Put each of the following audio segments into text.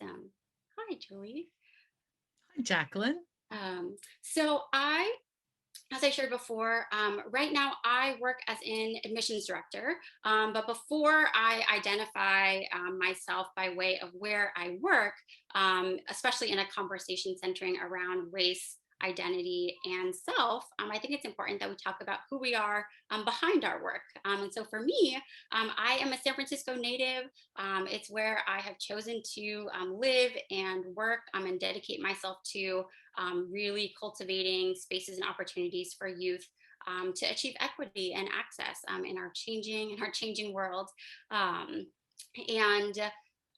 Awesome. Hi, Julie. Hi, Jacqueline. So as I shared before, right now I work as an admissions director. But before I identify myself by way of where I work, especially in a conversation centering around race, identity, and self, I think it's important that we talk about who we are behind our work. And so for me, I am a San Francisco native. It's where I have chosen to live and work and dedicate myself to really cultivating spaces and opportunities for youth to achieve equity and access in our changing world. Um, and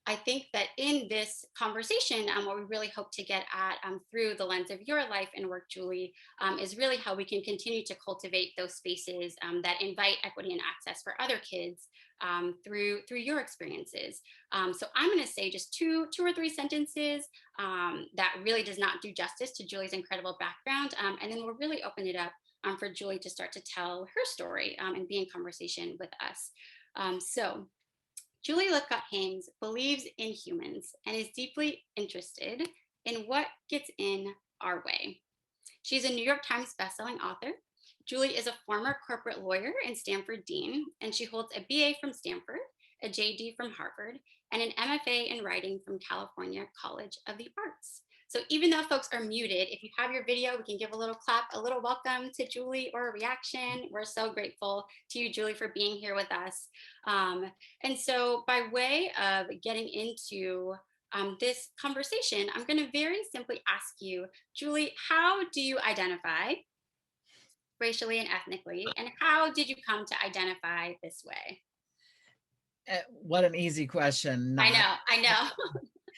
I think that in this conversation, what we really hope to get at through the lens of your life and work, Julie, is really how we can continue to cultivate those spaces that invite equity and access for other kids through your experiences. So I'm going to say just two or three sentences that really does not do justice to Julie's incredible background, and then we'll really open it up for Julie to start to tell her story and be in conversation with us. So Julie Lythcott-Haims believes in humans and is deeply interested in what gets in our way. She's a New York Times bestselling author. Julie is a former corporate lawyer and Stanford dean, and she holds a BA from Stanford, a JD from Harvard, and an MFA in writing from California College of the Arts. So even though folks are muted, if you have your video, we can give a little clap, a little welcome to Julie or a reaction. We're so grateful to you, Julie, for being here with us. And so by way of getting into this conversation, I'm going to very simply ask you, Julie, how do you identify racially and ethnically, and how did you come to identify this way? What an easy question. I Not. know, I know.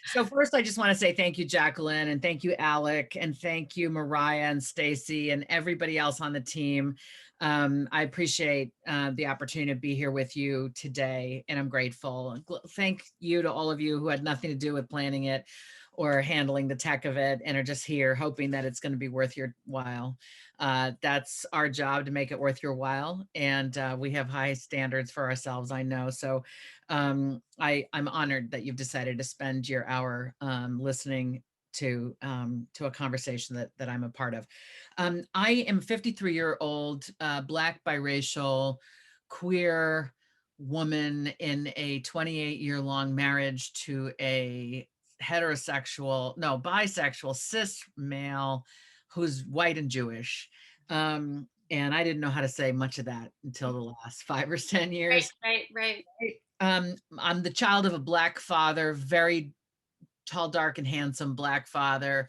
So first, I just want to say thank you, Jacqueline, and thank you, Alec, and thank you, Mariah and Stacy, and everybody else on the team. I appreciate the opportunity to be here with you today, and I'm grateful. Thank you to all of you who had nothing to do with planning it or handling the tech of it and are just here hoping that it's going to be worth your while. That's our job, to make it worth your while. And we have high standards for ourselves, I know. So I'm honored that you've decided to spend your hour listening to a conversation that I'm a part of. I am a 53-year-old Black biracial queer woman in a 28-year-long marriage to a bisexual cis male who's white and Jewish. And I didn't know how to say much of that until the last 5 or 10 Right, years. right, right. I'm the child of a Black father, very tall, dark, and handsome Black father,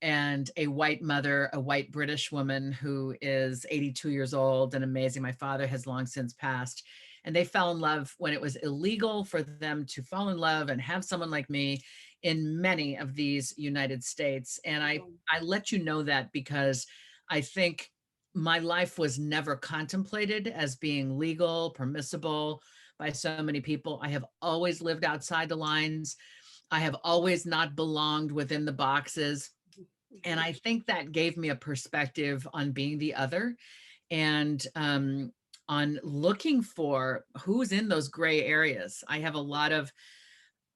and a white mother, a white British woman who is 82 years old and amazing. My father has long since passed. And they fell in love when it was illegal for them to fall in love and have someone like me in many of these United States. And I let you know that because I think my life was never contemplated as being legal, permissible by so many people. I have always lived outside the lines. I have always not belonged within the boxes. And I think that gave me a perspective on being the other and on looking for who's in those gray areas. I have a lot of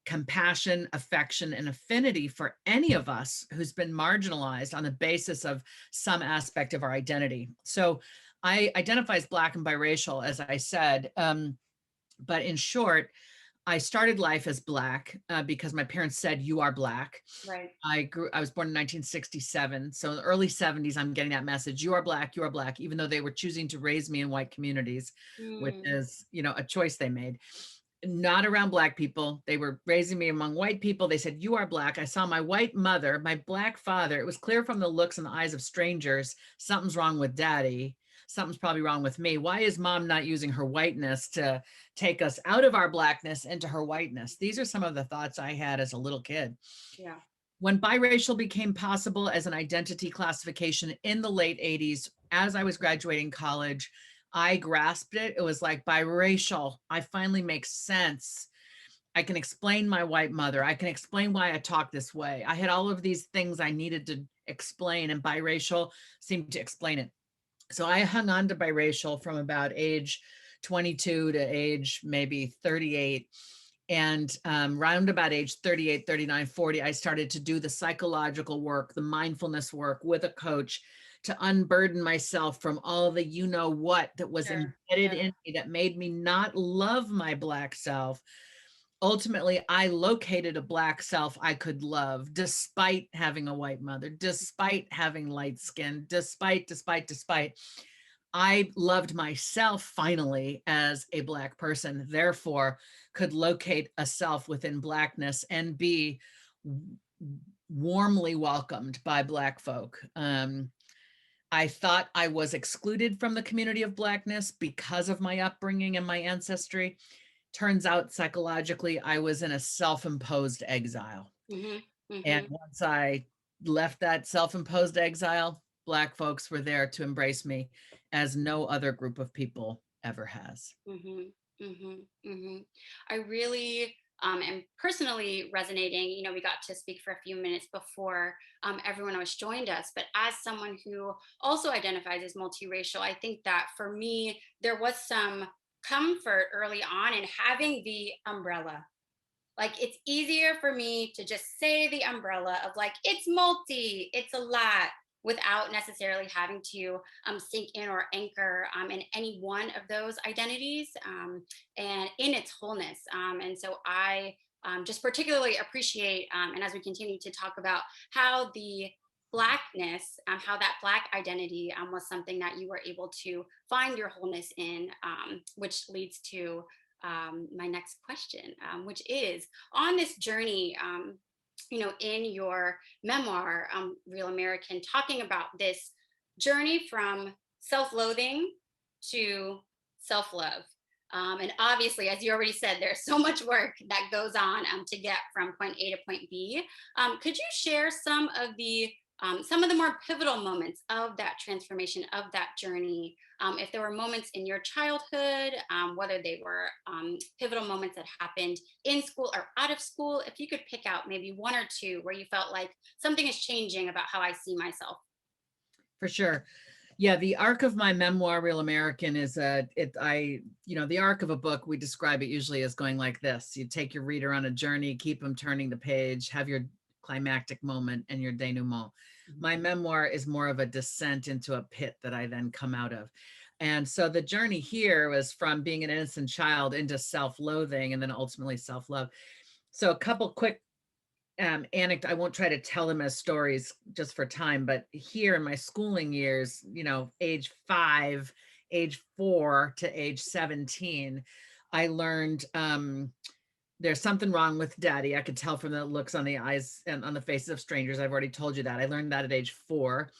compassion, affection, and affinity for any of us who's been marginalized on the basis of some aspect of our identity. So I identify as Black and biracial, as I said, but in short, I started life as Black because my parents said, "You are Black." Right. I was born in 1967. So in the early 70s, I'm getting that message, "You are Black, you are Black," even though they were choosing to raise me in white communities, which Mm, is, a choice they made. Not around Black people. They were raising me among white people. They said, "You are Black." I saw my white mother, my Black father. It was clear from the looks in the eyes of strangers, something's wrong with daddy. Something's probably wrong with me. Why is mom not using her whiteness to take us out of our Blackness into her whiteness? These are some of the thoughts I had as a little kid. yeah. When biracial became possible as an identity classification in the late 80s, as I was graduating college, I grasped it. It was like, biracial, I finally make sense. I can explain my white mother. I can explain why I talk this way. I had all of these things I needed to explain, and biracial seemed to explain it. So I hung on to biracial from about age 22 to age maybe 38. And around about age 38, 39, 40, I started to do the psychological work, the mindfulness work with a coach to unburden myself from all the you know what that was Sure. embedded Yeah. in me that made me not love my Black self. Ultimately, I located a Black self I could love despite having a white mother, despite having light skin, despite. I loved myself finally as a Black person, therefore could locate a self within Blackness and be warmly welcomed by Black folk. I thought I was excluded from the community of Blackness because of my upbringing and my ancestry. Turns out psychologically, I was in a self-imposed exile. Mhm. And Mhm. once I left that self-imposed exile, Black folks were there to embrace me as no other group of people ever has. Mhm. Mhm. Mhm. I really am personally resonating. We got to speak for a few minutes before everyone else joined us. But as someone who also identifies as multiracial, I think that for me, there was some comfort early on in having the umbrella. Like, it's easier for me to just say the umbrella of, like, it's multi, it's a lot, without necessarily having to sink in or anchor in any one of those identities, and in its wholeness. And so I just particularly appreciate, and as we continue to talk about how the Blackness, how that Black identity was something that you were able to find your wholeness in, which leads to my next question, which is, on this journey, in your memoir, Real American, talking about this journey from self loathing to self love. And obviously, as you already said, there's so much work that goes on to get from point A to point B. Could you share some of the more pivotal moments of that transformation, of that journey? If there were moments in your childhood, whether they were pivotal moments that happened in school or out of school, if you could pick out maybe one or two where you felt like something is changing about how I see myself. For sure. Yeah, the arc of my memoir, Real American, is the arc of a book, we describe it usually as going like this. You take your reader on a journey, keep them turning the page, have your climactic moment and your denouement. My memoir is more of a descent into a pit that I then come out of. And so the journey here was from being an innocent child into self-loathing and then ultimately self-love. So a couple quick anecdote. I won't try to tell them as stories just for time, but here in my schooling years, age 5, age 4 to age 17, I learned there's something wrong with daddy. I could tell from the looks on the eyes and on the faces of strangers. I've already told you that. I learned that at age 4.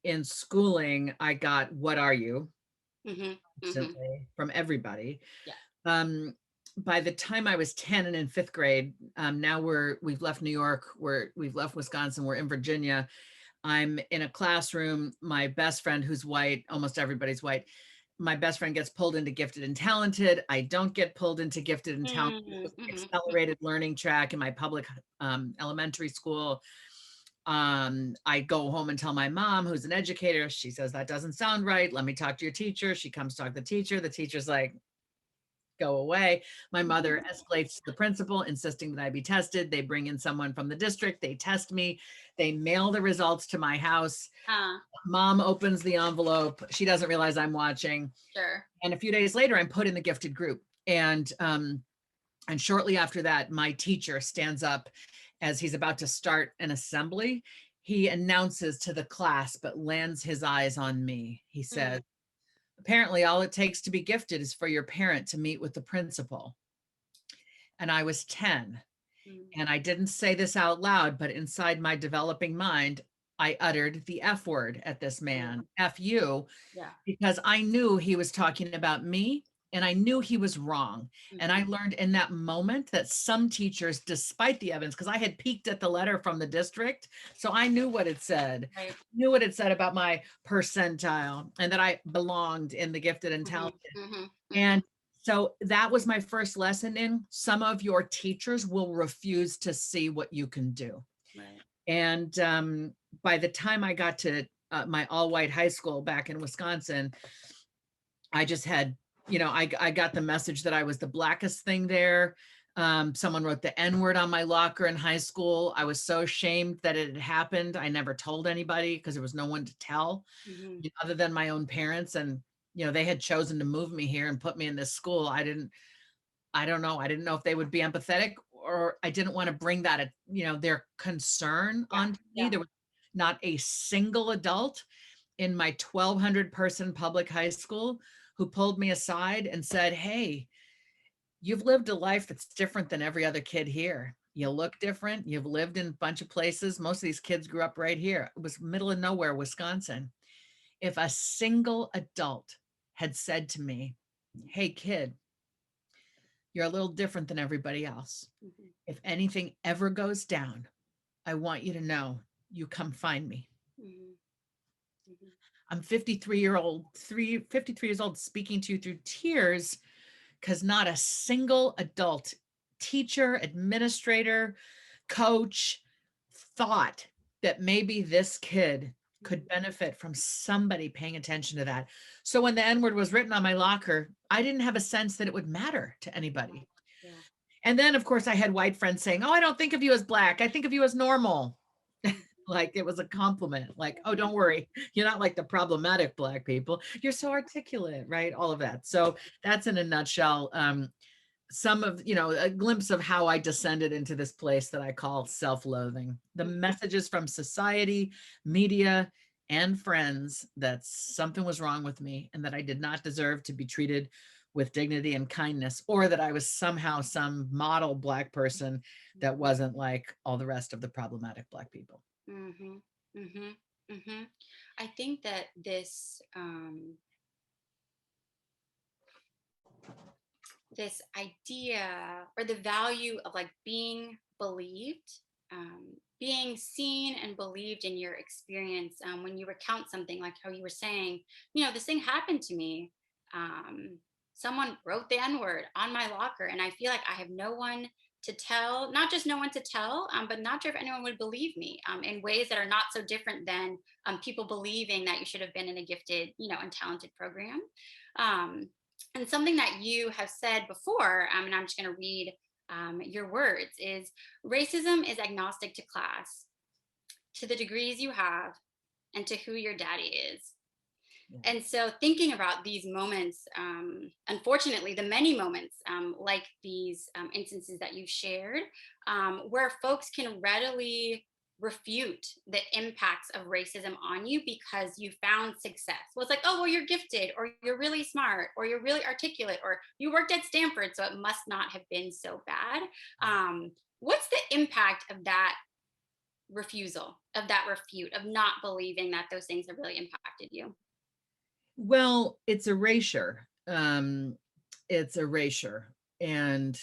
In schooling, I got, what are you? Hmm. Hmm. Constantly from everybody. Yeah. Um, by the time I was 10 and in 5th grade, now we've left New York, we've left Wisconsin, we're in Virginia. I'm in a classroom. My best friend, who's white, almost everybody's white. My best friend gets pulled into gifted and talented. I don't get pulled into gifted and talented. It was an Hmm. accelerated learning track in my public elementary school. I go home and tell my mom, who's an educator. She says, that doesn't sound right. Let me talk to your teacher. She comes talk to the teacher. The teacher's like, go away. My mother escalates to the principal, insisting that I be tested. They bring in someone from the district. They test me. They mail the results to my house. Uh, Mom opens the envelope. She doesn't realize I'm watching. sure. And a few days later, I'm put in the gifted group. And shortly after that, my teacher stands up as he's about to start an assembly. He announces to the class, but lands his eyes on me. He says, Mm, apparently all it takes to be gifted is for your parent to meet with the principal. And I was 10. mm, And I didn't say this out loud, but inside my developing mind, I uttered the F word at this mm, man, F you, yeah. because I knew he was talking about me and I knew he was wrong. And I Mhm. learned in that moment that some teachers, despite the evidence, because I had peeked at the letter from the district, so I knew what it said, Right. knew what it said about my percentile and that I belonged in the gifted and Mhm. talented. Mhm. Mhm. And so that was my first lesson in some of your teachers will refuse to see what you can do. Right. And by the time I got to my all white high school back in Wisconsin, I just had I got the message that I was the blackest thing there. Someone wrote the N-word on my locker in high school. I was so ashamed that it had happened. I never told anybody because there was no one to tell, Mhm. other than my own parents. And, they had chosen to move me here and put me in this school. I don't know. I didn't know if they would be empathetic, or I didn't want to bring that, their concern Yeah, onto me. yeah. There was not a single adult in my 1,200 person public high school who pulled me aside and said, "Hey, you've lived a life that's different than every other kid here. You look different. You've lived in a bunch of places. Most of these kids grew up right here." It was middle of nowhere, Wisconsin. If a single adult had said to me, "Hey, kid, you're a little different than everybody else. Mhm. If anything ever goes down, I want you to know you come find me." Mhm. Mhm. I'm 53 years old speaking to you through tears because not a single adult, teacher, administrator, coach thought that maybe this kid could Mhm. benefit from somebody paying attention to that. So when the N-word was written on my locker, I didn't have a sense that it would matter to anybody. Yeah. And then, of course, I had white friends saying, "Oh, I don't think of you as black. I think of you as normal." Mhm. Like it was a compliment, like, "Oh, don't worry. You're not like the problematic black people. You're so articulate," right? All of that. So that's in a nutshell, some of, a glimpse of how I descended into this place that I call self-loathing. The messages from society, media, and friends that something was wrong with me and that I did not deserve to be treated with dignity and kindness, or that I was somehow some model black person that wasn't like all the rest of the problematic black people. Mhm. Mhm. Mhm. I think that this idea or the value of like being believed, being seen and believed in your experience, when you recount something like how you were saying, this thing happened to me. Um, Someone wrote the N word on my locker, and I feel like I have no one to tell, not just no one to tell, but not sure if anyone would believe me, in ways that are not so different than people believing that you should have been in a gifted, and talented program. Um, and something that you have said before, and I'm just going to read your words, is racism is agnostic to class, to the degrees you have, and to who your daddy is. Yeah. And so, thinking about these moments, unfortunately, the many moments like these instances that you've shared, where folks can readily refute the impacts of racism on you because you found success. Well, it's like, oh, well, you're gifted, or you're really smart, or you're really articulate, or you worked at Stanford, so it must not have been so bad. What's the impact of that refusal, of that refute, of not believing that those things have really impacted you? Well, it's erasure. It's erasure. And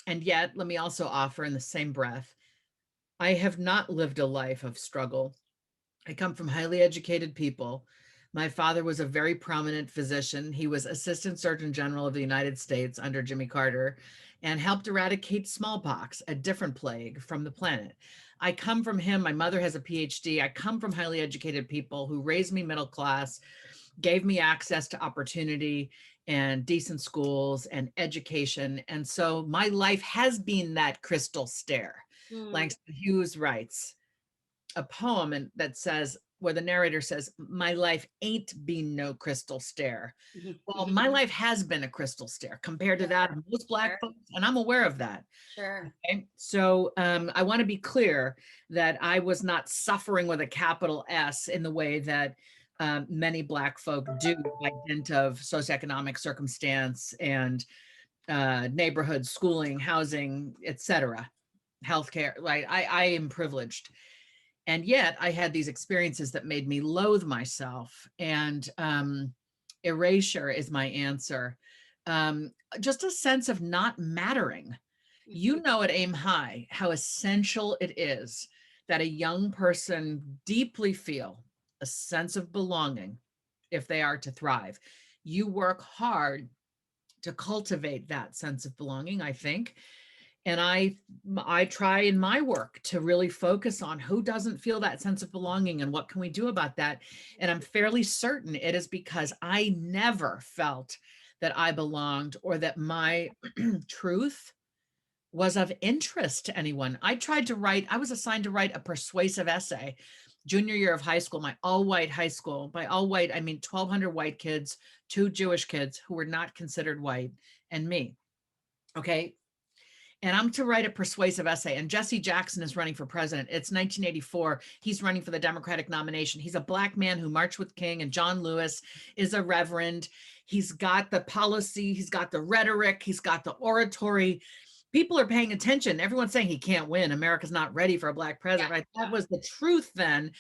yet, let me also offer in the same breath, I have not lived a life of struggle. I come from highly educated people. My father was a very prominent physician. He was Assistant Surgeon General of the United States under Jimmy Carter and helped eradicate smallpox, a different plague, from the planet. I come from him. My mother has a PhD. I come from highly educated people who raised me middle class, gave me access to opportunity and decent schools and education. And so my life has been that crystal stair. Mm, Langston Hughes writes a poem that says, where the narrator says, "My life ain't been no crystal stair." mhm, Well, mhm. my life has been a crystal stair compared to that Sure, of most black sure, folks, and I'm aware of that. sure. Okay. So I want to be clear that I was not suffering with a capital S in the way that many black folk do by dint of socioeconomic circumstance and neighborhood, schooling, housing, etc., healthcare. Right? I am privileged, and yet I had these experiences that made me loathe myself. And erasure is my answer. Just a sense of not mattering. Mhm, At Aim High how essential it is that a young person deeply feel a sense of belonging if they are to thrive. You work hard to cultivate that sense of belonging, I think. And I try in my work to really focus on who doesn't feel that sense of belonging and what can we do about that. And I'm fairly certain it is because I never felt that I belonged or that my truth was of interest to anyone. I was assigned to write a persuasive essay junior year of high school, my all white high school. By all white, I mean 1,200 white kids, 2 Jewish kids who were not considered white, and me. Okay. And I'm to write a persuasive essay. And Jesse Jackson is running for president. It's 1984. He's running for the Democratic nomination. He's a Black man who marched with King, and John Lewis is a reverend. He's got the policy, he's got the rhetoric, he's got the oratory. People are paying attention. Everyone's saying he can't win. America's not ready for a Black president, Yeah. right? That was the truth then.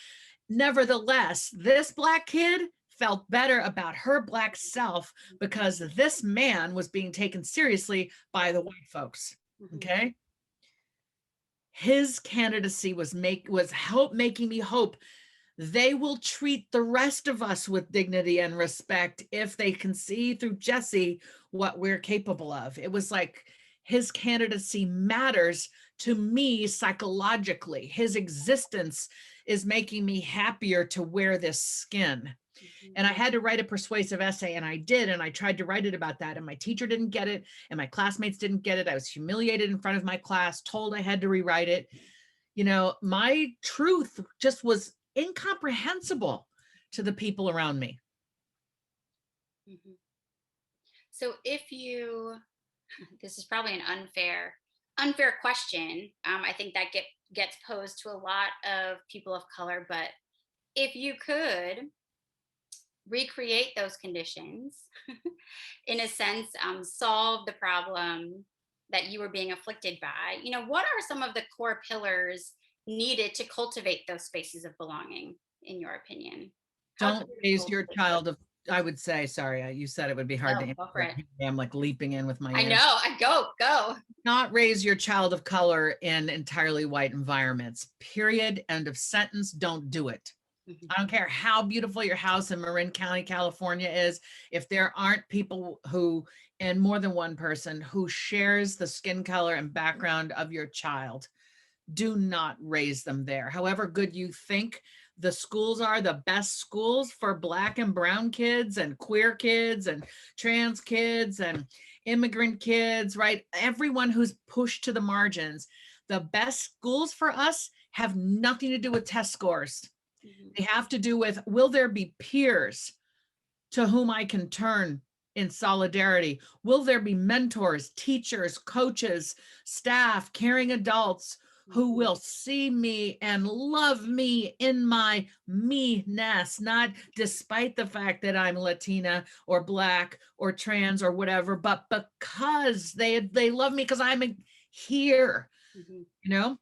Nevertheless, this Black kid felt better about her Black self because this man was being taken seriously by the white folks. Okay. His candidacy was making me hope they will treat the rest of us with dignity and respect if they can see through Jesse what we're capable of. It was like his candidacy matters to me psychologically. His existence is making me happier to wear this skin. And I had to write a persuasive essay, and I did. And I tried to write it about that. And my teacher didn't get it, and my classmates didn't get it. I was humiliated in front of my class, told I had to rewrite it. You know, my truth just was incomprehensible to the people around me. So if you, this is probably an unfair question. I think that gets posed to a lot of people of color, but if you could recreate those conditions, in a sense, solve the problem that you were being afflicted by, what are some of the core pillars needed to cultivate those spaces of belonging, in your opinion? How Don't could we raise your cultivate child of, I would say, sorry, you said it would be hard to those? Go for answer. it. I'm like leaping in with my I answer. know. I go. Not raise your child of color in entirely white environments. Period. End of sentence. Don't do it. I don't care how beautiful your house in Marin County, California is. If there aren't people who, and more than one person, who shares the skin color and background of your child, do not raise them there. However good you think the schools are, the best schools for Black and brown kids and queer kids and trans kids and immigrant kids, right? Everyone who's pushed to the margins, the best schools for us have nothing to do with test scores. They have to do with, will there be peers to whom I can turn in solidarity? Will there be mentors, teachers, coaches, staff, caring adults who will see me and love me in my me-ness, not despite the fact that I'm Latina or Black or trans or whatever, but because they love me because I'm here, you know?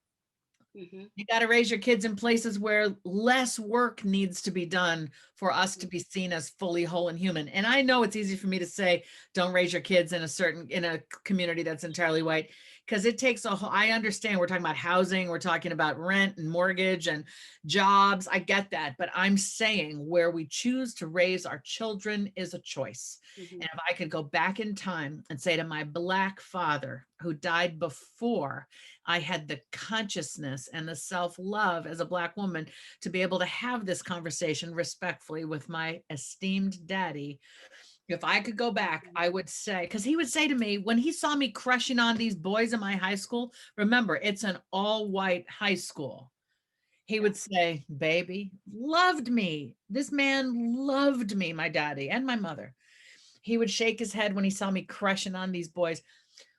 You got to raise your kids in places where less work needs to be done for us to be seen as fully whole and human. And I know it's easy for me to say, don't raise your kids in a community that's entirely white, because it takes I understand we're talking about housing, we're talking about rent and mortgage and jobs. I get that. But I'm saying where we choose to raise our children is a choice. And if I could go back in time and say to my Black father who died before I had the consciousness and the self-love as a Black woman to be able to have this conversation respectfully with my esteemed daddy, if I could go back, I would say, because he would say to me when he saw me crushing on these boys in my high school, remember, it's an all-white high school. He would say, baby, loved me. This man loved me, my daddy and my mother. He would shake his head when he saw me crushing on these boys.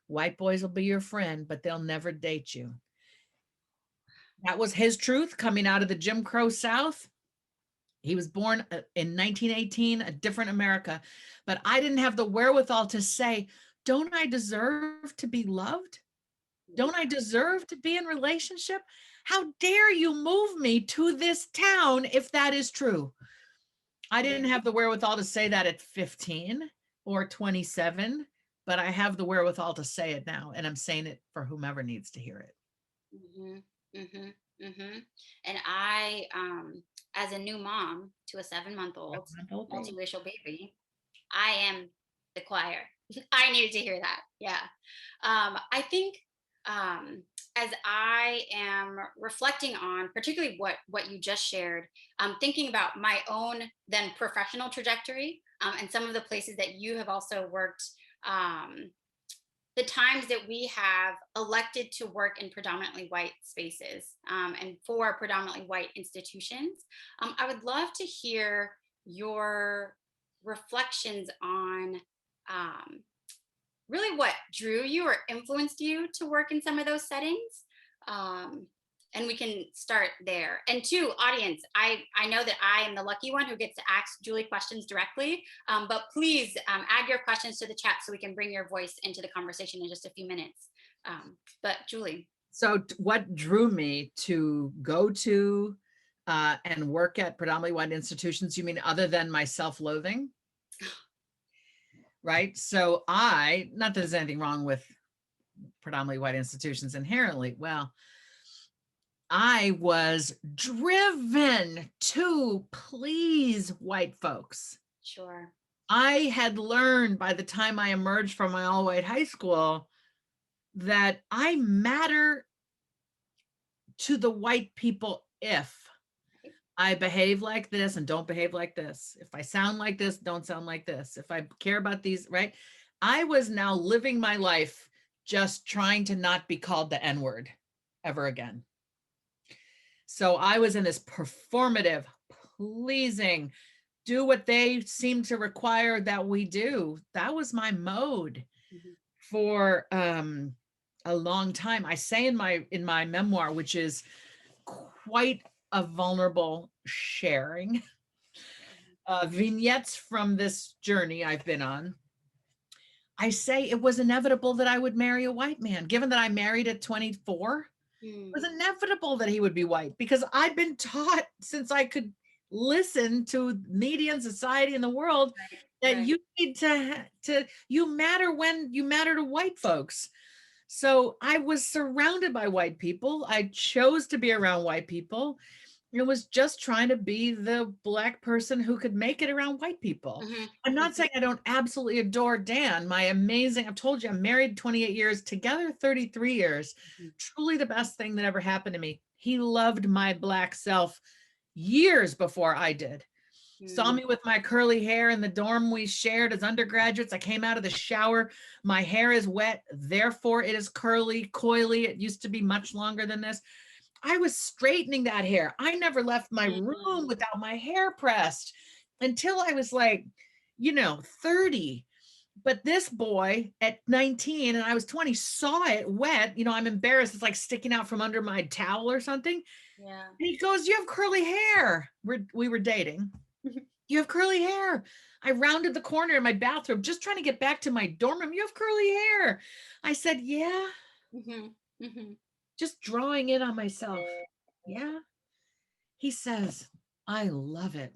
White boys will be your friend, but they'll never date you. That was his truth coming out of the Jim Crow South. He was born in 1918, a different America. But I didn't have the wherewithal to say, don't I deserve to be loved? Don't I deserve to be in relationship? How dare you move me to this town if that is true? I didn't have the wherewithal to say that at 15 or 27, but I have the wherewithal to say it now, and I'm saying it for whomever needs to hear it. And I, as a new mom to a 7-month-old multiracial baby, I am the choir. I needed to hear that. Yeah. I think as I am reflecting on, particularly what you just shared, thinking about my own then professional trajectory, and some of the places that you have also worked, um, the times that we have elected to work in predominantly white spaces, and for predominantly white institutions. I would love to hear your reflections on, um, really what drew you or influenced you to work in some of those settings. um, and we can start there. And two, audience, I know that I am the lucky one who gets to ask Julie questions directly, but please, add your questions to the chat so we can bring your voice into the conversation in just a few minutes. But Julie. So what drew me to go to and work at predominantly white institutions, you mean other than my self-loathing? Right? So not that there's anything wrong with predominantly white institutions inherently. Well, I was driven to please white folks. Sure. I had learned by the time I emerged from my all-white high school that I matter to the white people if I behave like this and don't behave like this. If I sound like this, don't sound like this. If I care about these, right? I was now living my life just trying to not be called the N-word ever again. So I was in this performative, pleasing, do what they seem to require that we do. That was my mode for a long time. I say in my memoir, which is quite a vulnerable sharing, vignettes from this journey I've been on. I say it was inevitable that I would marry a white man, given that I married at 24. It was inevitable that he would be white because I'd been taught since I could listen to media and society in the world that Right. you need to you matter when you matter to white folks. So I was surrounded by white people. I chose to be around white people. It was just trying to be the Black person who could make it around white people. Mm-hmm. I'm not saying I don't absolutely adore Dan, my amazing, I've told you, I'm married 28 years, together 33 years. Mm-hmm. Truly the best thing that ever happened to me. He loved my Black self years before I did. Saw Mm-hmm. me with my curly hair in the dorm we shared as undergraduates. I came out of the shower. My hair is wet, therefore it is curly, coily. It used to be much longer than this. I was straightening that hair. I never left my room without my hair pressed until I was like, 30. But this boy at 19 and I was 20 saw it wet. I'm embarrassed. It's like sticking out from under my towel or something. Yeah. And he goes, "You have curly hair." We were dating. "You have curly hair." I rounded the corner in my bathroom, just trying to get back to my dorm room. "You have curly hair." I said, "Yeah." Mm-hmm. Mm-hmm. Just drawing in on myself. "Yeah." He says, "I love it."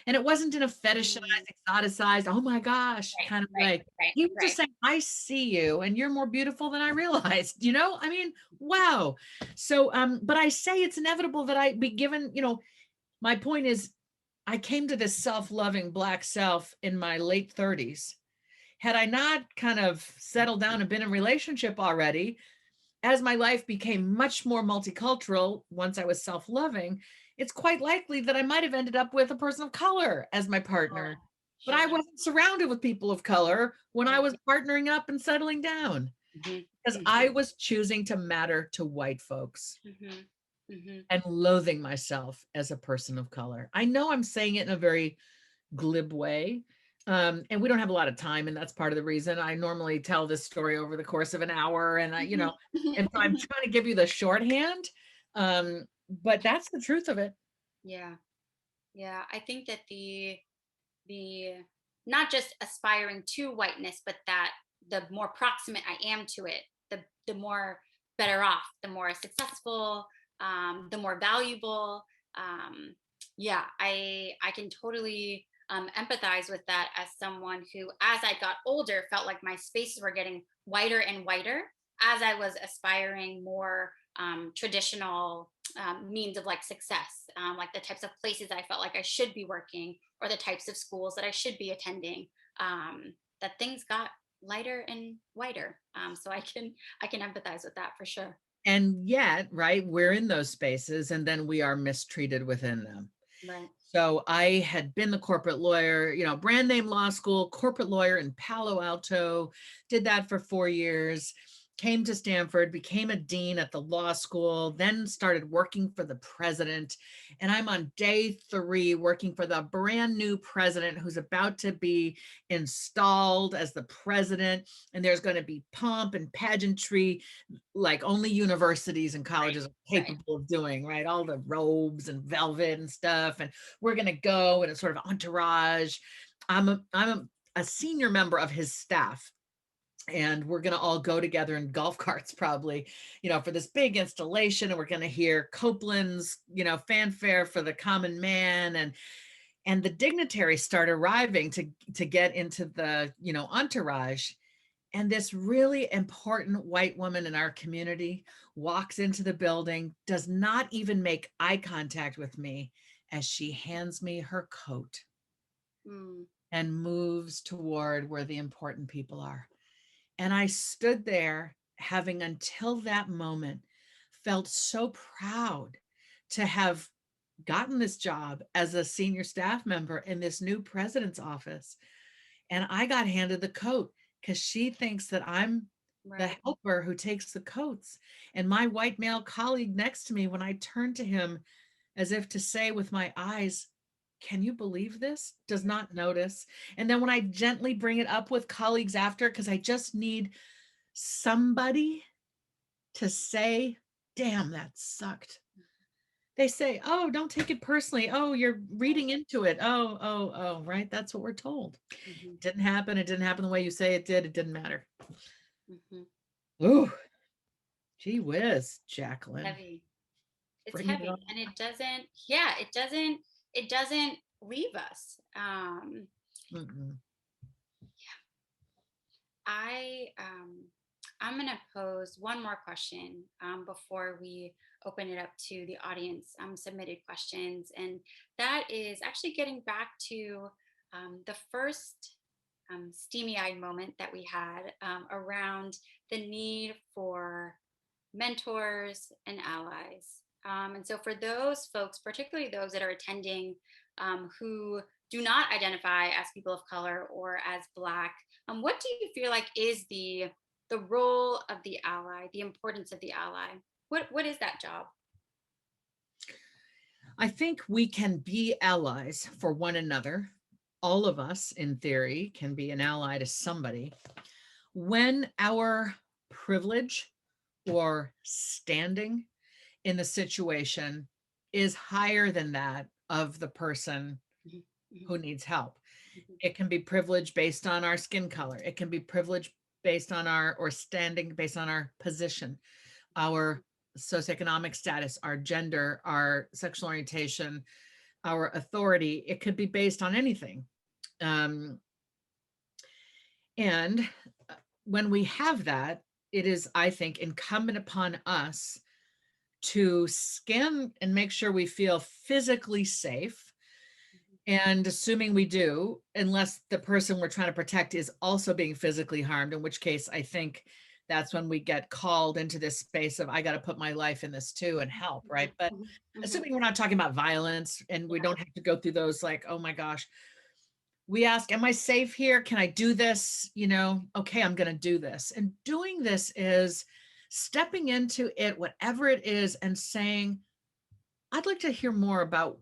And it wasn't in a fetishized, exoticized, oh my gosh, Right. kind of Right. way. Right. He was just Right. saying, "I see you and you're more beautiful than I realized." I mean, wow. So, but I say it's inevitable that I be given, my point is, I came to this self-loving Black self in my late 30s. Had I not kind of settled down and been in a relationship already, as my life became much more multicultural, once I was self-loving, it's quite likely that I might have ended up with a person of color as my Sure. partner. But I Sure. wasn't surrounded with people of color when I Right. was partnering up and settling down because Mm-hmm. I was choosing to matter to white folks Mm-hmm. Mm-hmm. and loathing myself as a person of color. I know I'm saying it in a very glib way. And we don't have a lot of time, and that's part of the reason I normally tell this story over the course of an hour. And and so I'm Mm-hmm. trying to give you the shorthand. But that's the truth of it. Yeah. Yeah. I think that the not just aspiring to whiteness, but that the more proximate I am to it, the more better off, the more successful, the more valuable. Um, yeah, I can totally, empathize with that as someone who, as I got older, felt like my spaces were getting wider and wider as I was aspiring more, traditional, means of like success, like the types of places I felt like I should be working or the types of schools that I should be attending. That things got lighter and whiter. So I can empathize with that for sure. And yet, right, we're in those spaces and then we are mistreated within them. Right. So I had been the corporate lawyer, brand name law school, corporate lawyer in Palo Alto, did that for 4 years, came to Stanford, became a dean at the law school, then started working for the president. And I'm on day 3 working for the brand new president who's about to be installed as the president. And there's going to be pomp and pageantry like only universities and Right. colleges are Right. capable of doing, right? All the robes and velvet and stuff. And we're going to go and it's sort of entourage. I'm a senior member of his staff. And we're going to all go together in golf carts, probably, for this big installation. And we're going to hear Copeland's, fanfare for the common man. And the dignitaries start arriving to get into the, entourage. And this really important white woman in our community walks into the building, does not even make eye contact with me as she hands me her coat Mm. and moves toward where the important people are. And I stood there having until that moment felt so proud to have gotten this job as a senior staff member in this new president's office. And I got handed the coat because she thinks that I'm the Right. helper who takes the coats. And my white male colleague next to me, when I turned to him as if to say with my eyes, can you believe this? Does not notice. And then when I gently bring it up with colleagues after, because I just need somebody to say, damn, that sucked. They say, oh, don't take it personally. Oh, you're reading into it. Oh, right. That's what we're told. Mm-hmm. Didn't happen. It didn't happen the way you say it did. It didn't matter. Mm-hmm. Ooh, gee whiz, Jacqueline. Heavy. It's Bring it on. heavy, and it doesn't. Yeah, it doesn't. It doesn't leave us. Mm-mm. I I'm gonna pose one more question before we open it up to the audience submitted questions, and that is actually getting back to the first steamy-eyed moment that we had around the need for mentors and allies. And so, for those folks, particularly those that are attending who do not identify as people of color or as Black, what do you feel like is the role of the ally, the importance of the ally? What is that job? I think we can be allies for one another. All of us, in theory, can be an ally to somebody when our privilege or standing in the situation is higher than that of the person Mhm, mhm, who needs help. mhm, It can be privilege based on our skin color. It can be privilege based on or standing based on our position, our socioeconomic status, our gender, our sexual orientation, our authority. It could be based on anything. Um, and when we have that, it is, I think, incumbent upon us to scan and make sure we feel physically safe. And assuming we do, unless the person we're trying to protect is also being physically harmed, in which case I think that's when we get called into this space of, I got to put my life in this too and help, right? mhm, But mhm, mhm. assuming we're not talking about violence and we Yeah. don't have to go through those like, oh my gosh, we ask, am I safe here? Can I do this? Okay, I'm going to do this. And doing this is stepping into it, whatever it is, and saying, I'd like to hear more about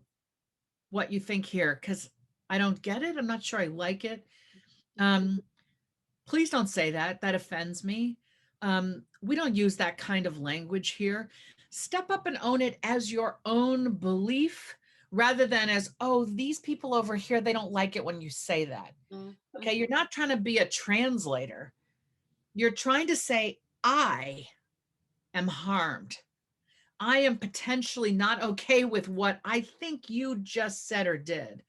what you think here because I don't get it. I'm not sure I like it. Um, please don't say that. That offends me. We don't use that kind of language here. Step up and own it as your own belief rather than as, oh, these people over here, they don't like it when you say that. Mhm, Okay, mhm, you're not trying to be a translator. You're trying to say, I am harmed. I am potentially not okay with what I think you just said or did.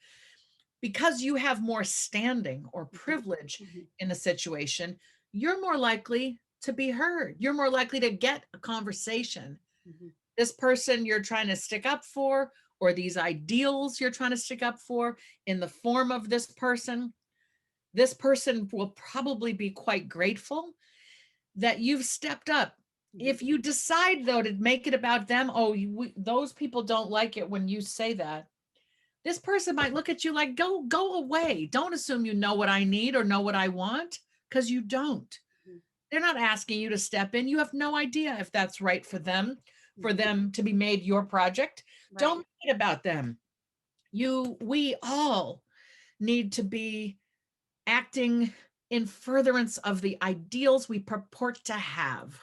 Because you have more standing or mhm, privilege mhm, in the situation, you're more likely to be heard. You're more likely to get a conversation. mhm, This person you're trying to stick up for, or these ideals you're trying to stick up for in the form of this person, this person will probably be quite grateful that you've stepped up. If you decide though to make it about them, oh, those people don't like it when you say that, this person might look at you like, go away. Don't assume you know what I need or know what I want, because you don't. They're not asking you to step in. You have no idea if that's right for them to be made your project. Right. Don't make it about them. We all need to be acting in furtherance of the ideals we purport to have.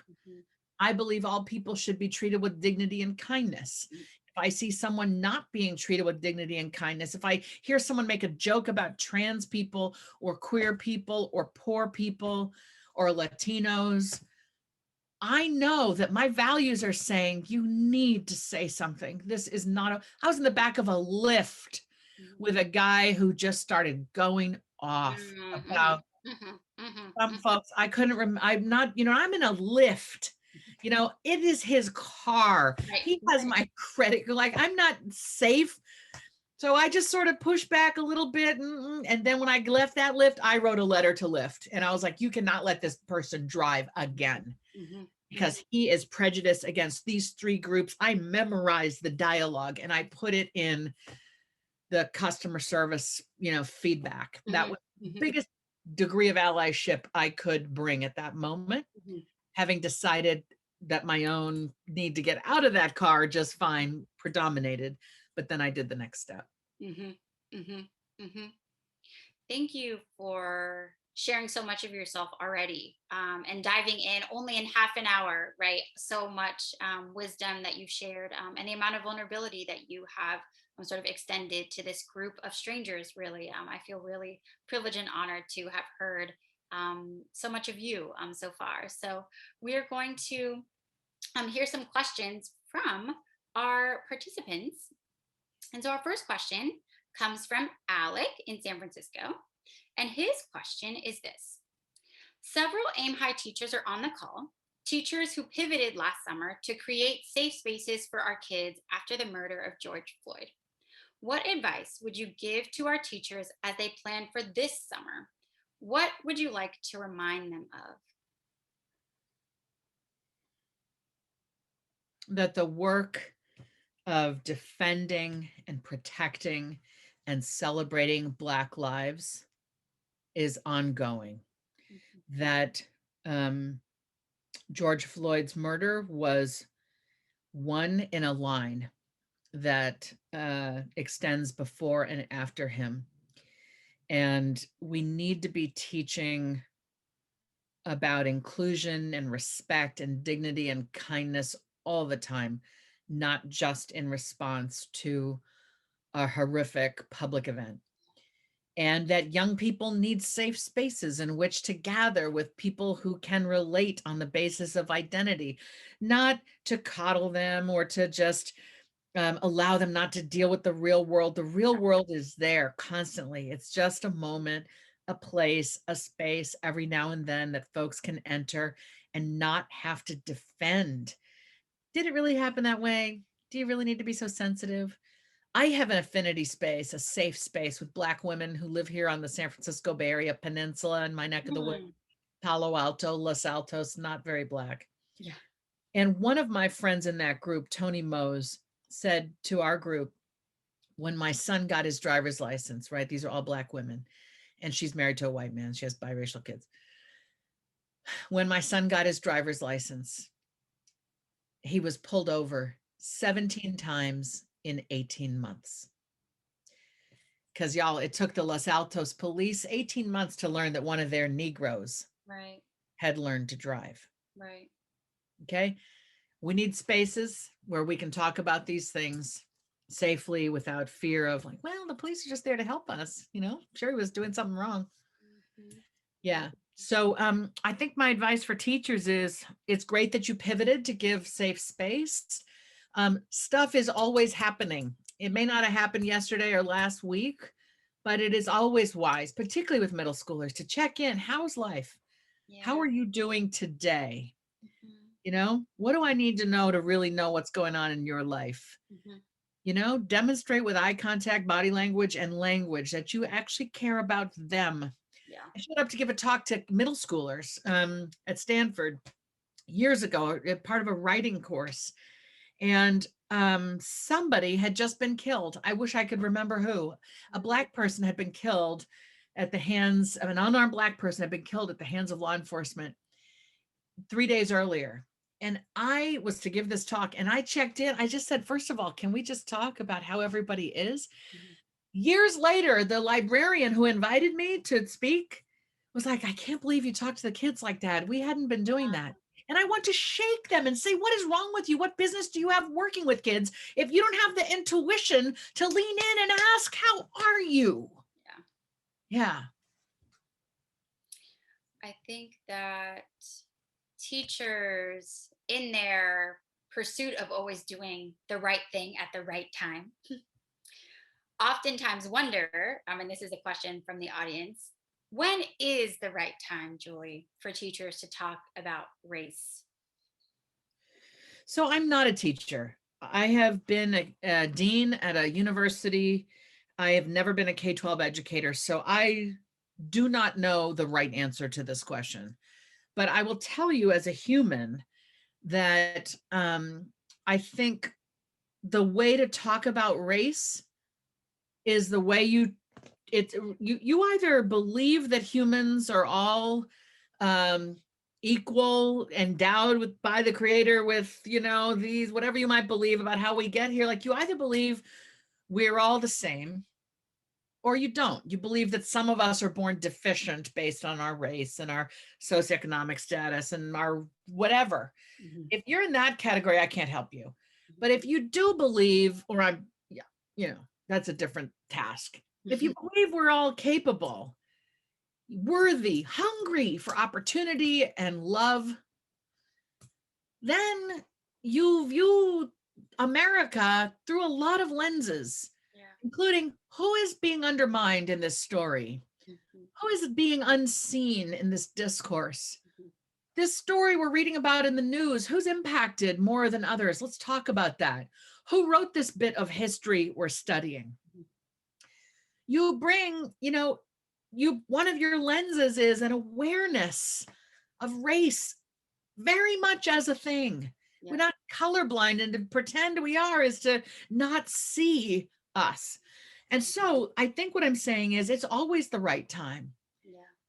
I believe all people should be treated with dignity and kindness. If I see someone not being treated with dignity and kindness, if I hear someone make a joke about trans people or queer people or poor people or Latinos, I know that my values are saying you need to say something. This is not I was in the back of a lift with a guy who just started going off about some folks. I couldn't I'm not, I'm in a lift. It is his car. Right. He has my credit. Like, I'm not safe. So I just sort of pushed back a little bit. And then when I left that lift, I wrote a letter to Lyft. And I was like, you cannot let this person drive again. Because he is prejudiced against these three groups. I memorized the dialogue and I put it in the customer service, feedback. That was the biggest degree of allyship I could bring at that moment, having decided that my own need to get out of that car just fine predominated. But then I did the next step. Thank you for sharing so much of yourself already, and diving in only in half an hour, right? So much wisdom that you've shared, and the amount of vulnerability that you have sort of extended to this group of strangers, really. I feel really privileged and honored to have heard so much of you so far. So we are going to hear some questions from our participants. And so our first question comes from Alec in San Francisco. And his question is this: several AIM High teachers are on the call, teachers who pivoted last summer to create safe spaces for our kids after the murder of George Floyd. What advice would you give to our teachers as they plan for this summer? What would you like to remind them of? That the work of defending and protecting and celebrating Black lives is ongoing. That George Floyd's murder was one in a line that extends before and after him. And we need to be teaching about inclusion and respect and dignity and kindness all the time, not just in response to a horrific public event. And that young people need safe spaces in which to gather with people who can relate on the basis of identity, not to coddle them or to just allow them not to deal with the real world. The real world is there constantly. It's just a moment, a place, a space every now and then that folks can enter and not have to defend. Did it really happen that way? Do you really need to be so sensitive? I have an affinity space, a safe space with Black women who live here on the San Francisco Bay Area Peninsula in my neck of the woods, Palo Alto, Los Altos, not very Black. Yeah. And one of my friends in that group, Tony Mose, said to our group, when my son got his driver's license, right? These are all Black women, and she's married to a white man. She has biracial kids. When my son got his driver's license, he was pulled over 17 times in 18 months. Because y'all, it took the Los Altos police 18 months to learn that one of their Negroes had learned to drive. Right. Okay. We need spaces where we can talk about these things safely without fear of like, well, the police are just there to help us. Sure, he was doing something wrong. Yeah. So I think my advice for teachers is it's great that you pivoted to give safe space. Stuff is always happening. It may not have happened yesterday or last week, but it is always wise, particularly with middle schoolers, to check in. How's life? Yeah. How are you doing today? What do I need to know to really know what's going on in your life? Demonstrate with eye contact, body language, and language that you actually care about them. Yeah. I showed up to give a talk to middle schoolers at Stanford years ago, part of a writing course. And somebody had just been killed. I wish I could remember who. A Black person had been killed at the hands of an unarmed Black person, had been killed at the hands of law enforcement 3 days earlier. And I was to give this talk and I checked in. I just said, first of all, can we just talk about how everybody is? Mhm. Years later, the librarian who invited me to speak was like, I can't believe you talked to the kids like that. We hadn't been doing that. And I want to shake them and say, what is wrong with you? What business do you have working with kids if you don't have the intuition to lean in and ask, how are you? Yeah. Yeah. I think that teachers, in their pursuit of always doing the right thing at the right time, oftentimes wonder, and this is a question from the audience, when is the right time, Julie, for teachers to talk about race? So I'm not a teacher. I have been a dean at a university. I have never been a K-12 educator. So I do not know the right answer to this question. But I will tell you as a human that I think the way to talk about race is the way you either believe that humans are all um, equal, endowed with by the creator with, these, whatever you might believe about how we get here. Like, you either believe we're all the same or you don't. You believe that some of us are born deficient based on our race and our socioeconomic status and our whatever. Mhm. If you're in that category, I can't help you. Mhm. But if you do believe, or I'm, yeah, that's a different task. If you believe we're all capable, worthy, hungry for opportunity and love, then you view America through a lot of lenses, Yeah. including who is being undermined in this story? Mhm. Who is being unseen in this discourse? Mhm. This story we're reading about in the news, who's impacted more than others? Let's talk about that. Who wrote this bit of history we're studying? Mhm. You bring, one of your lenses is an awareness of race very much as a thing. We're Yeah. not colorblind, and to pretend we are is to not see us. And so I think what I'm saying is it's always the right time,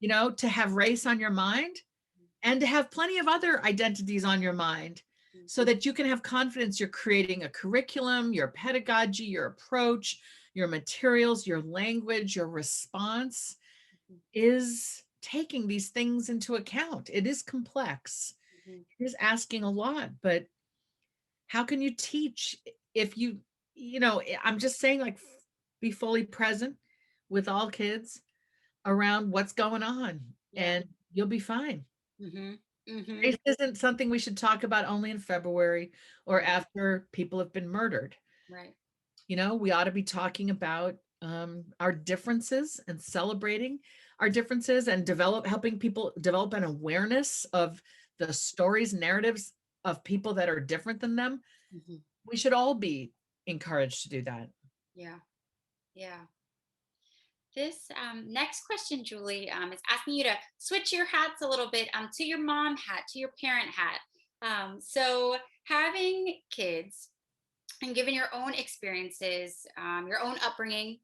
Yeah. to have race on your mind and to have plenty of other identities on your mind Mhm. so that you can have confidence you're creating a curriculum, your pedagogy, your approach, your materials, your language, your response Mhm. is taking these things into account. It is complex. Mhm. It is asking a lot, but how can you teach if I'm just saying, like, be fully present with all kids around what's going on Yeah. and you'll be fine. Mhm. Mhm. Race isn't something we should talk about only in February or after people have been murdered. Right. We ought to be talking about our differences and celebrating our differences and helping people develop an awareness of the stories, narratives of people that are different than them. Mhm. We should all be encouraged to do that. Yeah. Yeah. This next question, Julie, is asking you to switch your hats a little bit to your mom hat, to your parent hat. So, having kids and given your own experiences, your own upbringing,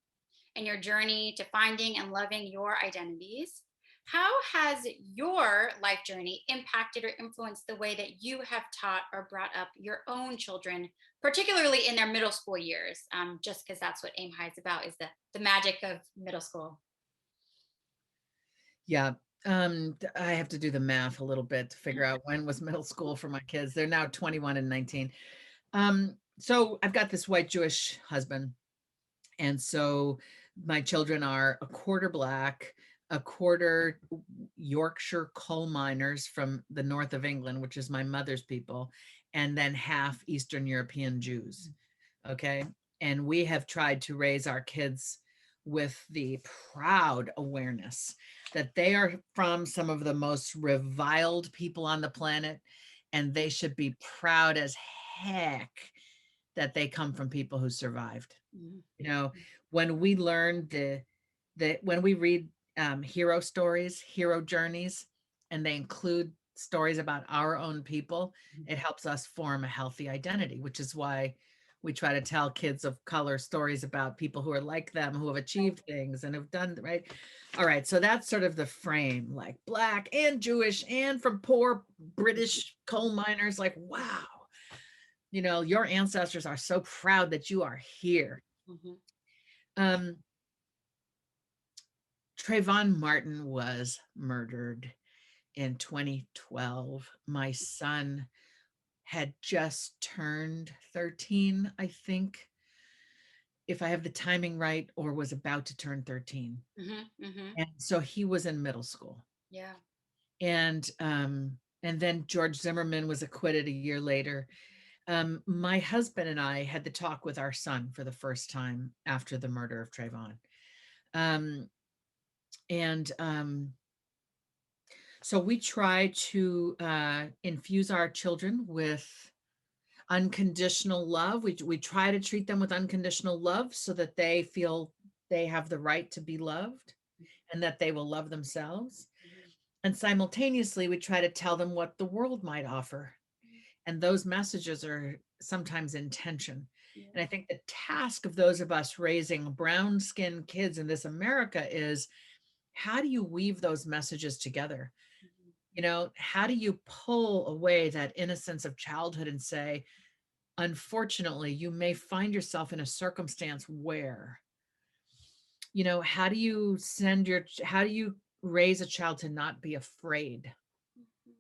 and your journey to finding and loving your identities, how has your life journey impacted or influenced the way that you have taught or brought up your own children, particularly in their middle school years? Just because that's what Aim High is about, is the magic of middle school. Yeah. I have to do the math a little bit to figure out when was middle school for my kids. They're now 21 and 19. So I've got this white Jewish husband. And so my children are a quarter Black, a quarter Yorkshire coal miners from the north of England, which is my mother's people, and then half Eastern European Jews. Okay. And we have tried to raise our kids with the proud awareness that they are from some of the most reviled people on the planet, and they should be proud as heck that they come from people who survived. Mhm. You know, when we learned when we read hero stories, hero journeys, and they include stories about our own people, it helps us form a healthy identity, which is why we try to tell kids of color stories about people who are like them, who have achieved things and have done right. All right, so that's sort of the frame, like Black and Jewish and from poor British coal miners, like, wow, your ancestors are so proud that you are here. Mhm. Um, Trayvon Martin was murdered in 2012. My son had just turned 13, I think, if I have the timing right, or was about to turn 13. Mhm. Mhm. And so he was in middle school. Yeah. And then George Zimmerman was acquitted a year later. My husband and I had the talk with our son for the first time after the murder of Trayvon. Um, and so we try to infuse our children with unconditional love. We try to treat them with unconditional love so that they feel they have the right to be loved and that they will love themselves. Mhm. And simultaneously, we try to tell them what the world might offer. And those messages are sometimes in tension. Yeah. And I think the task of those of us raising brown skinned kids in this America is, how do you weave those messages together? Mhm. How do you pull away that innocence of childhood and say, unfortunately, you may find yourself in a circumstance where, how do you raise a child to not be afraid? Mhm.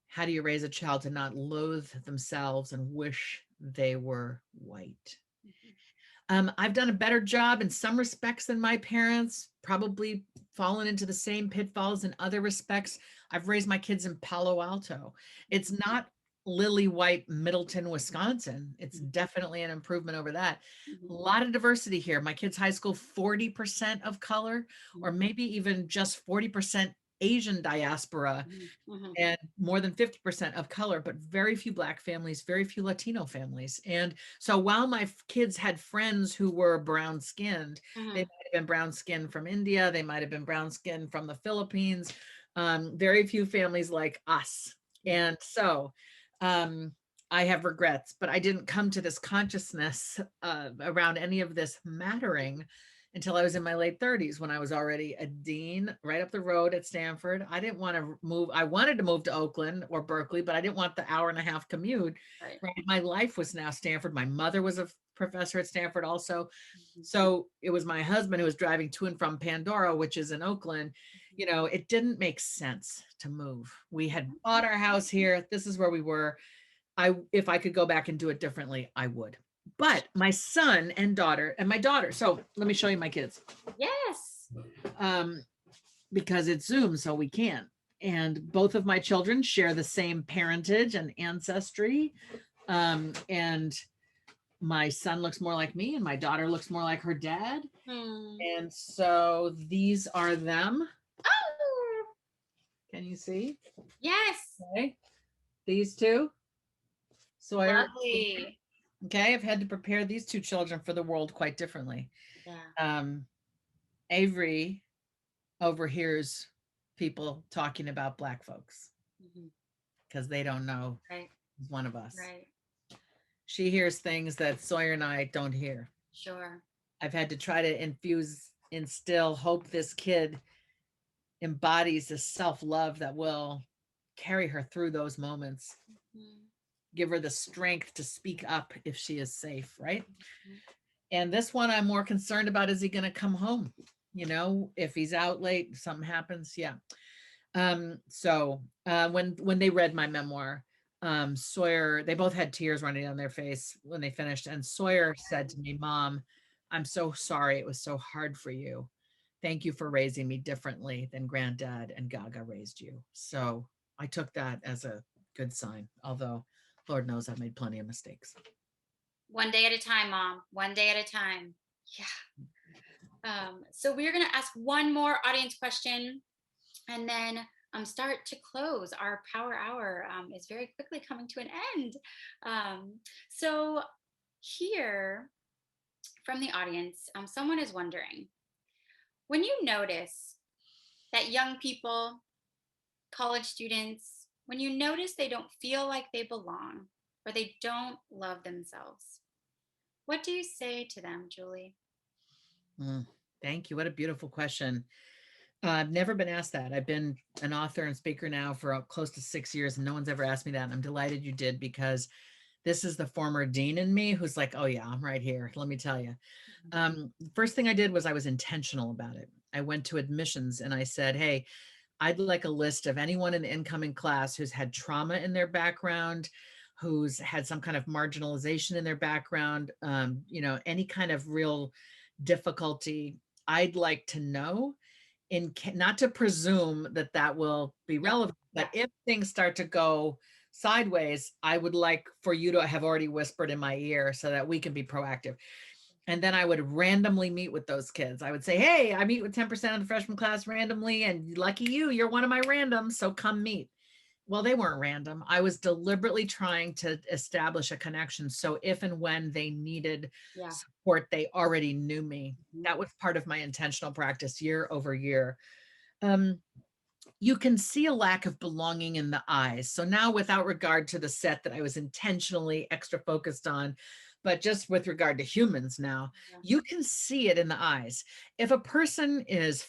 How do you raise a child to not loathe themselves and wish they were white? Mhm. I've done a better job in some respects than my parents, probably fallen into the same pitfalls in other respects. I've raised my kids in Palo Alto. It's not lily white Middleton, Wisconsin. It's definitely an improvement over that. A Mhm. lot of diversity here. My kids' high school, 40% of color, or Mhm. maybe even just 40% Asian diaspora, Mhm. Mhm. and more than 50% of color, but very few Black families, very few Latino families. And so while my kids had friends who were brown skinned, they Mhm. might have been brown skinned from India, they might have been brown skinned from the Philippines, very few families like us. And so I have regrets, but I didn't come to this consciousness around any of this mattering until I was in my late 30s, when I was already a dean right up the road at Stanford. I didn't want to move. I wanted to move to Oakland or Berkeley, but I didn't want the hour and a half commute. Right. Right. My life was now Stanford. My mother was a professor at Stanford also. Mhm. So it was my husband who was driving to and from Pandora, which is in Oakland. It didn't make sense to move. We had Mhm. bought our house here. This is where we were. If I could go back and do it differently, I would. But my son and my daughter. So let me show you my kids, Yes. um, because it's Zoom, so we can. And both of my children share the same parentage and ancestry. And my son looks more like me, and my daughter looks more like her dad. Hmm. And so these are them. Oh, Can you see? yes. Okay. These two, Sawyer. Lovely. Okay, I've had to prepare these two children for the world quite differently. Yeah. Um, Avery overhears people talking about Black folks Mhm. because they don't know Right. he's one of us. Right. She hears things that Sawyer and I don't hear. Sure. I've had to try to instill hope this kid embodies the self-love that will carry her through those moments, Mhm. give her the strength to speak up if she is safe, right? Mhm. And this one I'm more concerned about, is he going to come home? If he's out late, something happens. Yeah. So when they read my memoir, Sawyer, they both had tears running down their face when they finished. And Sawyer said to me, Mom, I'm so sorry it was so hard for you. Thank you for raising me differently than Granddad and Gaga raised you. So I took that as a good sign, although Lord knows I've made plenty of mistakes. One day at a time, Mom. One day at a time. Yeah. So we're going to ask one more audience question, and then start to close. Our power hour is very quickly coming to an end. So here from the audience, someone is wondering, When you notice that young people, college students, when you notice they don't feel like they belong or they don't love themselves, what do you say to them, Julie? Mm, thank you. What a beautiful question. I've never been asked that. I've been an author and speaker now for close to 6 years, and no one's ever asked me that. And I'm delighted you did, because this is the former dean in me who's like, oh yeah, I'm right here. Let me tell you. First thing I did was I was intentional about it. I went to admissions and I said, hey, I'd like a list of anyone in the incoming class who's had trauma in their background, who's had some kind of marginalization in their background, any kind of real difficulty. I'd like to know, not to presume that that will be Yeah, relevant, but if things start to go sideways, I would like for you to have already whispered in my ear so that we can be proactive. And then I would randomly meet with those kids. I would say, hey, I meet with 10% of the freshman class randomly, and lucky you, you're one of my randoms, so come meet. Well, they weren't random. I was deliberately trying to establish a connection. So if and when they needed yeah. support, they already knew me. Mhm. That was part of my intentional practice year over year. Um, you can see a lack of belonging in the eyes. So now, without regard to the set that I was intentionally extra focused on, but just with regard to humans now, Yeah. you can see it in the eyes. If a person is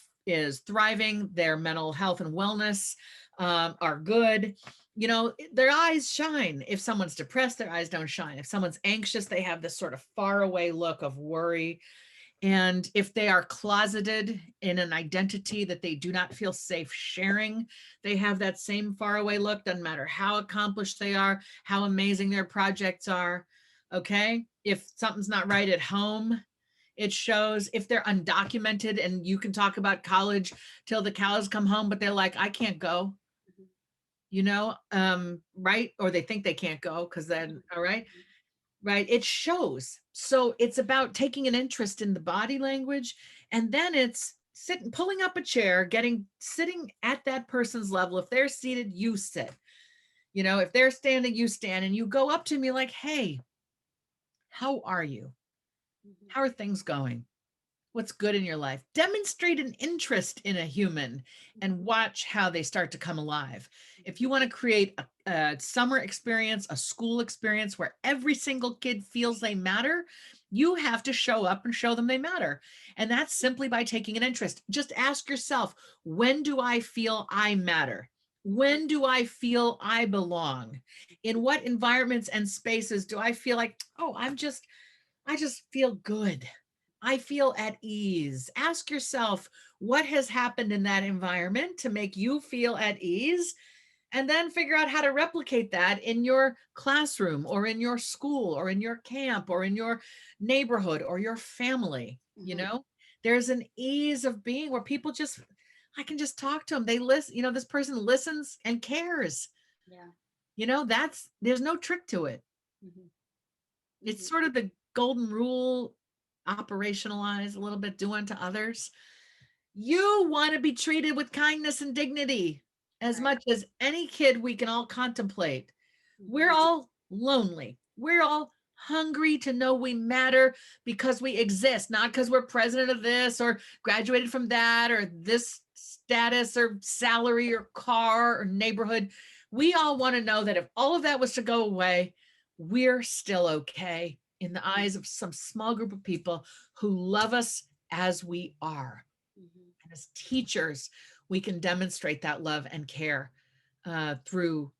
thriving, their mental health and wellness are good, their eyes shine. If someone's depressed, their eyes don't shine. If someone's anxious, they have this sort of faraway look of worry. And if they are closeted in an identity that they do not feel safe sharing, they have that same faraway look. Doesn't matter how accomplished they are, how amazing their projects are. Okay. If something's not right at home, it shows. If they're undocumented, and you can talk about college till the cows come home, but they're like, I can't go, Mhm. right? Or they think they can't go because then, all right. Mhm. Right. It shows. So it's about taking an interest in the body language. And then it's sitting, pulling up a chair, sitting at that person's level. If they're seated, you sit. If they're standing, you stand, and you go up to me like, hey, how are you? Mhm. How are things going? What's good in your life? Demonstrate an interest in a human and Mhm. watch how they start to come alive. If you Mhm. want to create a summer experience, a school experience where every single kid feels they matter, you have to show up and show them they matter. And that's simply by taking an interest. Just ask yourself, when do I feel I matter? When do I feel I belong? In what environments and spaces do I feel like, oh, I just feel good. I feel at ease. Ask yourself what has happened in that environment to make you feel at ease, and then figure out how to replicate that in your classroom or in your school or in your camp or in your neighborhood or your family. Mhm. There's an ease of being where I can just talk to them. They listen, this person listens and cares. Yeah. There's no trick to it. Mhm. It's Mhm. sort of the golden rule operationalized a little bit, do unto others. You want to be treated with kindness and dignity as Right. much as any kid we can all contemplate. We're Mhm. all lonely. We're all hungry to know we matter because we exist, not because we're president of this or graduated from that or this status or salary or car or neighborhood. We all want to know that if all of that was to go away, we're still okay in the Mhm. eyes of some small group of people who love us as we are. Mhm. And as teachers, we can demonstrate that love and care through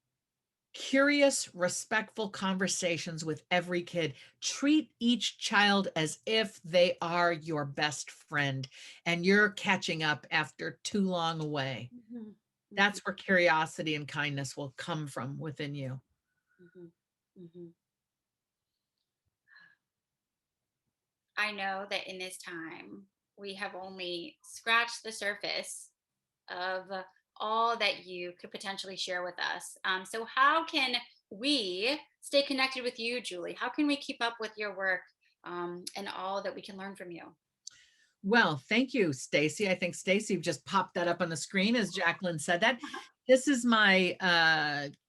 curious, respectful conversations with every kid. Treat each child as if they are your best friend and you're catching up after too long away. Mhm. Mhm. That's where curiosity and kindness will come from within you. Mhm. Mhm. I know that in this time, we have only scratched the surface of all that you could potentially share with us. So, how can we stay connected with you, Julie? How can we keep up with your work and all that we can learn from you? Well, thank you, Stacy. I think Stacy just popped that up on the screen as Jacqueline said that. This is my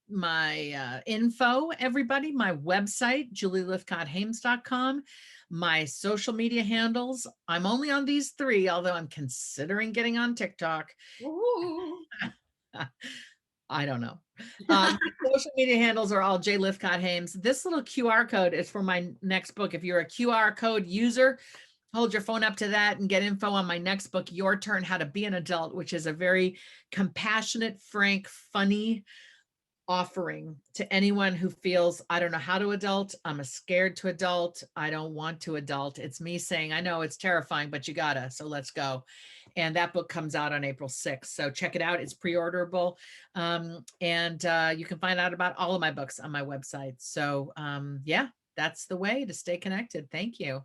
info, everybody, my website, julielythcott-haims.com, my social media handles. I'm only on these 3, although I'm considering getting on TikTok. Ooh. I don't know. My social media handles are all J. Lythcott-Haims. This little QR code is for my next book. If you're a QR code user, hold your phone up to that and get info on my next book, Your Turn, How to Be an Adult, which is a very compassionate, frank, funny offering to anyone who feels, I don't know how to adult. I'm scared to adult. I don't want to adult. It's me saying, I know it's terrifying, but you gotta, so let's go. And that book comes out on April 6th. So check it out. It's pre-orderable. And you can find out about all of my books on my website. So yeah, that's the way to stay connected. Thank you.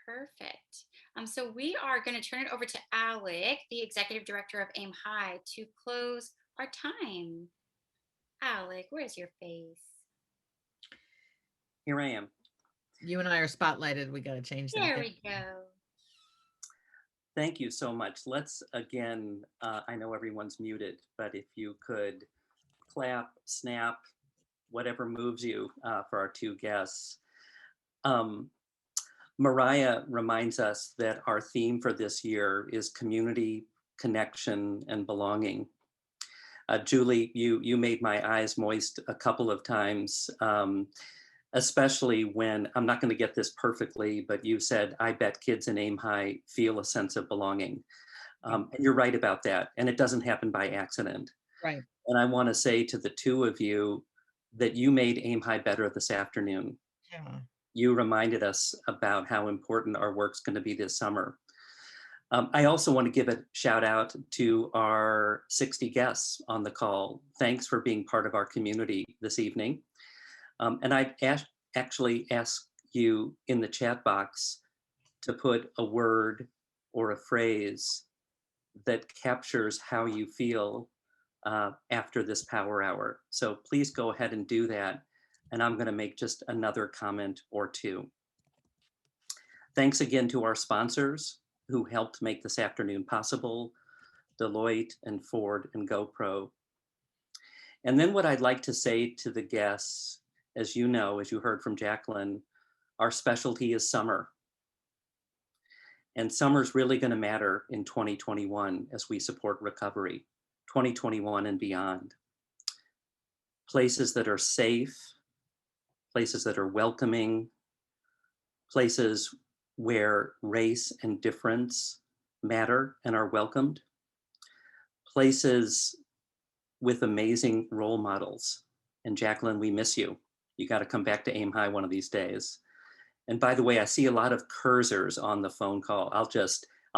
Perfect. So we are going to turn it over to Alec, the executive director of Aim High, to close our time. Alec, where's your face? Here I am. You and I are spotlighted. We got to change that. There we go. Thank you so much. Let's again, I know everyone's muted, but if you could clap, snap, whatever moves you for our 2 guests. Mariah reminds us that our theme for this year is community, connection, and belonging. Julie, you made my eyes moist a couple of times, especially when, I'm not going to get this perfectly, but you said, I bet kids in Aim High feel a sense of belonging. And you're right about that. And it doesn't happen by accident. Right. And I want to say to the 2 of you that you made Aim High better this afternoon. Yeah. You reminded us about how important our work's going to be this summer. I also want to give a shout out to our 60 guests on the call. Thanks for being part of our community this evening. And I actually ask you in the chat box to put a word or a phrase that captures how you feel after this power hour. So please go ahead and do that. And I'm going to make just another comment or 2. Thanks again to our sponsors who helped make this afternoon possible, Deloitte and Ford and GoPro. And then what I'd like to say to the guests, as you know, as you heard from Jacqueline, our specialty is summer. And summer's really going to matter in 2021 as we support recovery, 2021 and beyond. Places that are safe, places that are welcoming, places where race and difference matter and are welcomed, places with amazing role models. And Jacqueline, we miss you. You got to come back to Aim High one of these days. And by the way, I see a lot of Kurzers on the phone call. I'll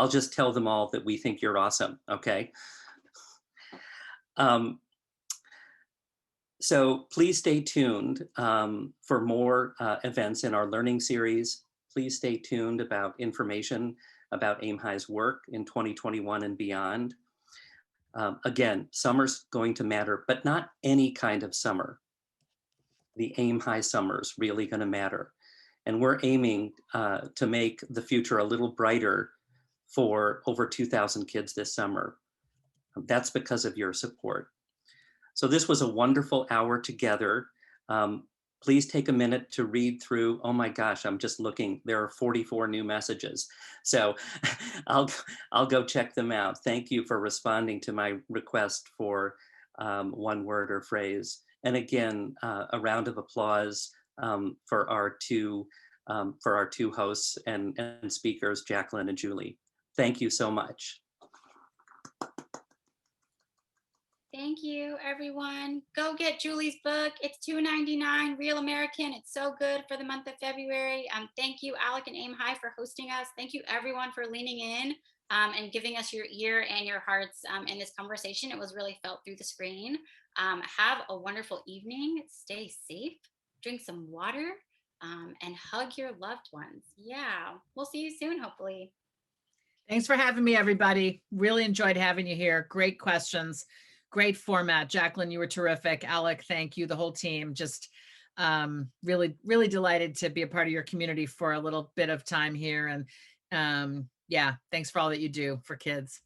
just tell them all that we think you're awesome, okay? So please stay tuned for more events in our learning series. Please stay tuned about information about Aim High's work in 2021 and beyond. Again, summer's going to matter, but not any kind of summer. The Aim High summer's really going to matter. And we're aiming to make the future a little brighter for over 2,000 kids this summer. That's because of your support. So this was a wonderful hour together. Please take a minute to read through. Oh my gosh, I'm just looking. There are 44 new messages. So I'll go check them out. Thank you for responding to my request for 1 word or phrase. And again, a round of applause for our two hosts and speakers, Jacqueline and Julie. Thank you so much. Thank you, everyone. Go get Julie's book. It's $2.99, Real American. It's so good for the month of February. Thank you, Alec and Aim High, for hosting us. Thank you, everyone, for leaning in and giving us your ear and your hearts in this conversation. It was really felt through the screen. Have a wonderful evening. Stay safe. Drink some water and hug your loved ones. Yeah, we'll see you soon, hopefully. Thanks for having me, everybody. Really enjoyed having you here. Great questions. Great format. Jacqueline, you were terrific. Alec, thank you. The whole team. Just really, really delighted to be a part of your community for a little bit of time here. And yeah, thanks for all that you do for kids.